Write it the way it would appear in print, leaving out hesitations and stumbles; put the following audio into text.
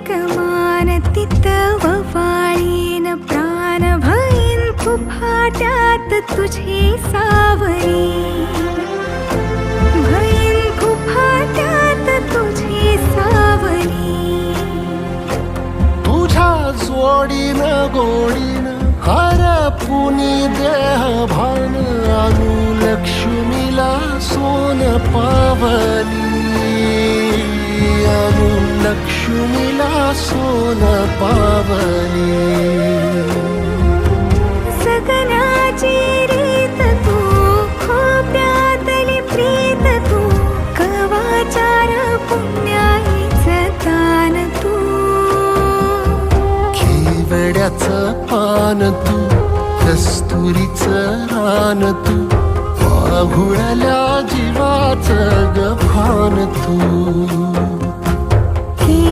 एक मान तितव वाळीन प्राण भईन कुफाट्यात तुझी सावरी भईन कुफाट्यात तुझी सावरी तुझ्या जोडीन गोडीन हरपुनी देह भान आणू लक्ष्मीला सोन पावली आणू लक्ष्मीला सोन पावली सगनाची रीत तू खोप्यातली प्रीत तू कवाचार पुण्याईचं दान तू केवड्याचं पान तू कस्तुरीचं रान तू आघुळल्या जीवाचं गभान तू